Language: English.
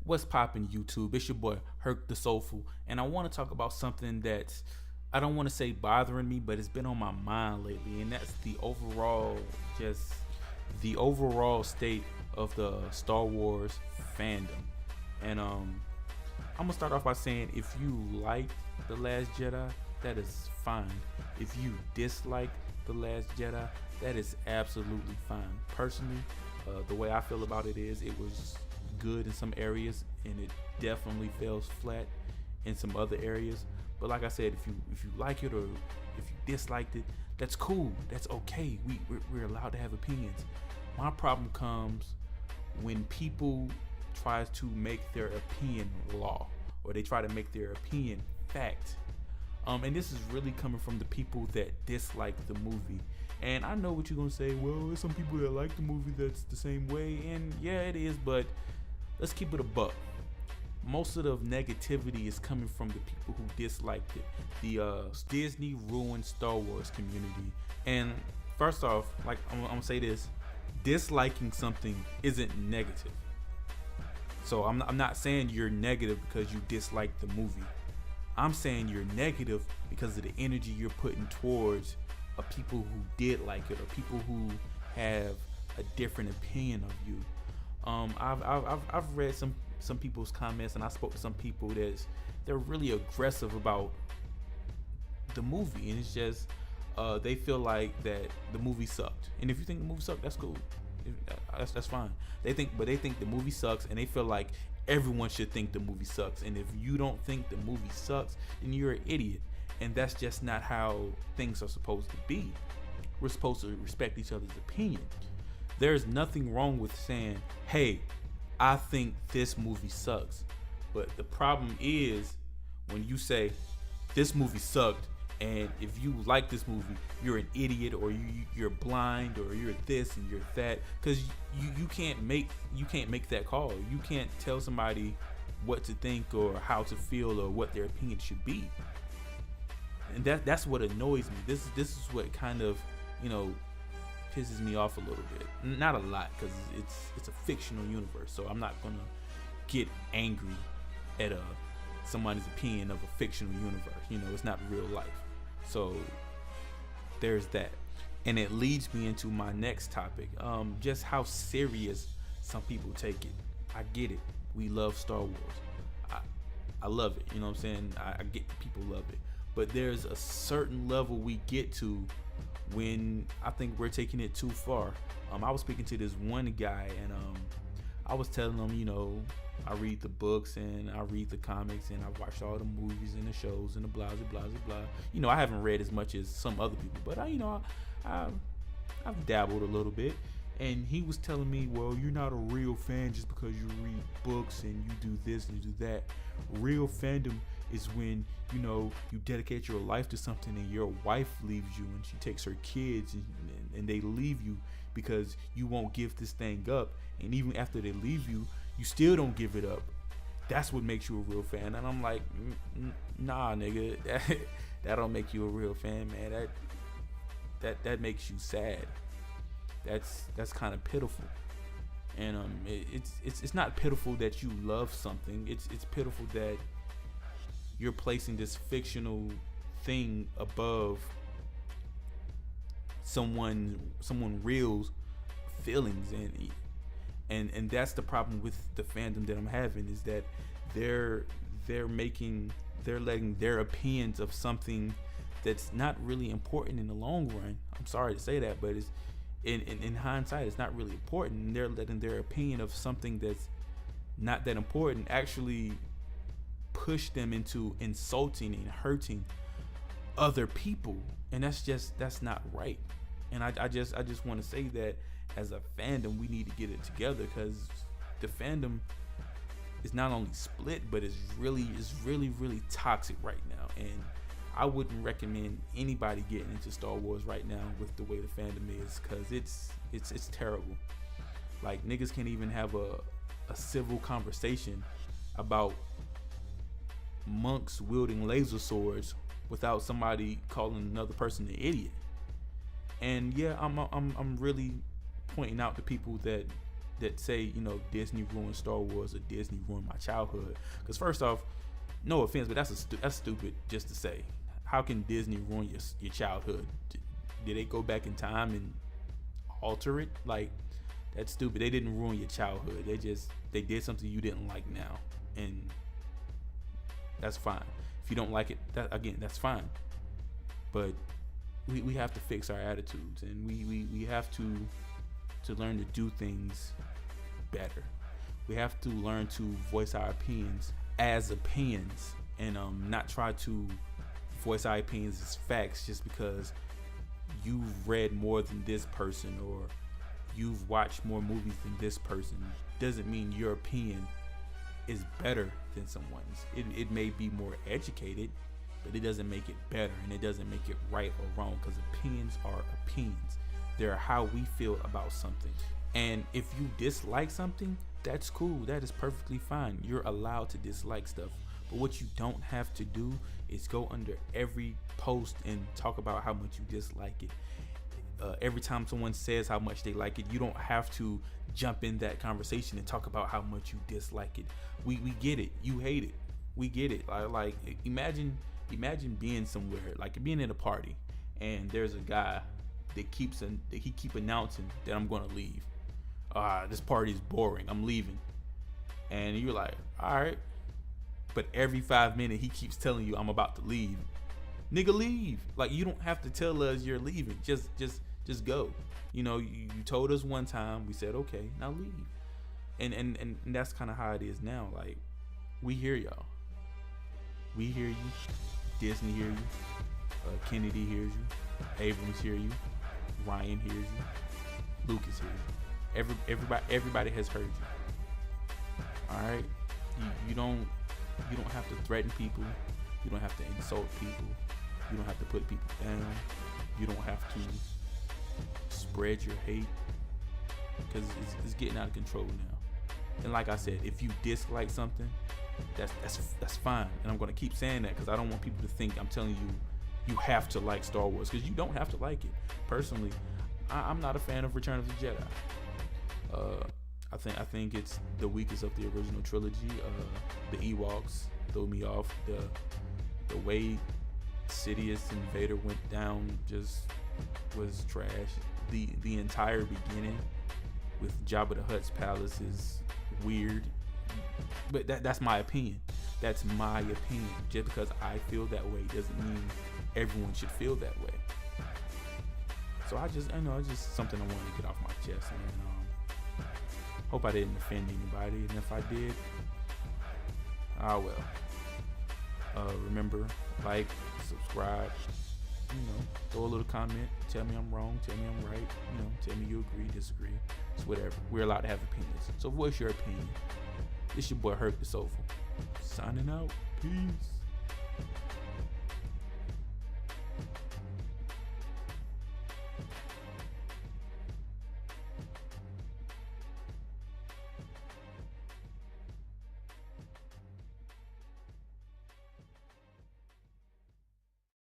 What's poppin' YouTube? It's your boy Herc the Soulful, and I want to talk about something that's, I don't want to say bothering me, but it's been on my mind lately, and that's just the overall state of the Star Wars fandom. And I'm gonna start off by saying, if you like The Last Jedi, that is fine. If you dislike The Last Jedi, that is absolutely fine. Personally, the way I feel about it is, it was good in some areas and it definitely falls flat in some other areas. But like I said, if you like it or if you disliked it, that's cool. That's okay. We're allowed to have opinions. My problem comes when people try to make their opinion law, or they try to make their opinion fact. And this is really coming from the people that dislike the movie. And I know what you're gonna say. Well, there's some people that like the movie that's the same way, and yeah, it is. But let's keep it a buck. Most of the negativity is coming from the people who disliked it. The Disney ruined Star Wars community. And first off, like I'm gonna say this: disliking something isn't negative. So I'm not saying you're negative because you dislike the movie. I'm saying you're negative because of the energy you're putting towards people who did like it, or people who have a different opinion of you. I've read some people's comments, and I spoke to some people they're really aggressive about the movie, and it's just they feel like that the movie sucked. And if you think the movie sucked, that's cool. That's fine. They think the movie sucks, and they feel like everyone should think the movie sucks. And if you don't think the movie sucks, then you're an idiot. And that's just not how things are supposed to be. We're supposed to respect each other's opinion. There's nothing wrong with saying, hey, I think this movie sucks. But the problem is when you say this movie sucked, and if you like this movie, you're an idiot, or you're blind, or you're this and you're that, because you can't make that call. You can't tell somebody what to think or how to feel or what their opinion should be. And that's what annoys me. This is what kind of, pisses me off a little bit. Not a lot, because it's a fictional universe, so I'm not gonna get angry at somebody's opinion of a fictional universe. It's not real life. So there's that. And it leads me into my next topic, just how serious some people take it. I get it. We love Star Wars. I love it. You know what I'm saying? I get people love it. But there's a certain level we get to when I think we're taking it too far. I was speaking to this one guy, and I was telling him, I read the books and I read the comics and I watch all the movies and the shows and the blah blah blah blah. I haven't read as much as some other people, but I've dabbled a little bit. And he was telling me, well, you're not a real fan just because you read books and you do this and you do that. Real fandom is when, you dedicate your life to something and your wife leaves you and she takes her kids and they leave you because you won't give this thing up. And even after they leave you, you still don't give it up. That's what makes you a real fan. And I'm like, nah, nigga, that don't make you a real fan, man. That makes you sad. That's kind of pitiful. And it's not pitiful that you love something. It's pitiful that you're placing this fictional thing above someone real's feelings, and that's the problem with the fandom that I'm having, is that they're letting their opinions of something that's not really important in the long run. I'm sorry to say that, but it's in hindsight, it's not really important. And they're letting their opinion of something that's not that important actually push them into insulting and hurting other people, and that's not right. And I just want to say that as a fandom, we need to get it together, because the fandom is not only split, but it's really toxic right now. And I wouldn't recommend anybody getting into Star Wars right now with the way the fandom is, because it's terrible. Like, niggas can't even have a civil conversation about monks wielding laser swords without somebody calling another person an idiot. And yeah, I'm really pointing out to people that that say, you know, Disney ruined Star Wars or Disney ruined my childhood. Because first off, no offense, but that's stupid just to say. How can Disney ruin your childhood? Did they go back in time and alter it? Like, that's stupid. They didn't ruin your childhood. They did something you didn't like now, and that's fine. If you don't like it, that's fine. But we have to fix our attitudes, and we have to learn to do things better. We have to learn to voice our opinions as opinions, and not try to voice our opinions as facts just because you've read more than this person or you've watched more movies than this person. Doesn't mean your opinion is better than someone's. It may be more educated, but it doesn't make it better, and it doesn't make it right or wrong, because opinions are opinions. They're how we feel about something. And if you dislike something, that's cool. That is perfectly fine. You're allowed to dislike stuff. But what you don't have to do is go under every post and talk about how much you dislike it. Every time someone says how much they like it, you don't have to jump in that conversation and talk about how much you dislike it. We get it. You hate it. We get it. Like imagine being somewhere, like being in a party, and there's a guy that he keep announcing that I'm gonna leave. This party is boring. I'm leaving. And you're like, all right. But every 5 minutes he keeps telling you I'm about to leave. Nigga, leave. Like, you don't have to tell us you're leaving. Just go. You know, you told us one time, we said okay, now leave. And that's kind of how it is now. Like, we hear y'all. We hear you. Disney hear you. Kennedy hears you. Abrams hear you. Ryan hears you. Lucas hears you. Everybody has heard you. All right. You don't have to threaten people. You don't have to insult people. You don't have to put people down. You don't have to spread your hate, because it's getting out of control now. And like I said, if you dislike something, that's fine. And I'm gonna keep saying that because I don't want people to think I'm telling you have to like Star Wars, because you don't have to like it. Personally, I'm not a fan of Return of the Jedi. I think it's the weakest of the original trilogy. The Ewoks threw me off. The way Sidious and Vader went down just was trash. The entire beginning with Jabba the Hutt's palace is weird. But that's my opinion. That's my opinion. Just because I feel that way doesn't mean everyone should feel that way. So I know it's just something I wanted to get off my chest, and hope I didn't offend anybody. And if I did, well. Remember, like, subscribe, throw a little comment, tell me I'm wrong, tell me I'm right, tell me you agree, disagree. It's whatever. We're allowed to have opinions. So voice your opinion. It's your boy Herc the Soulful. Signing out. Peace.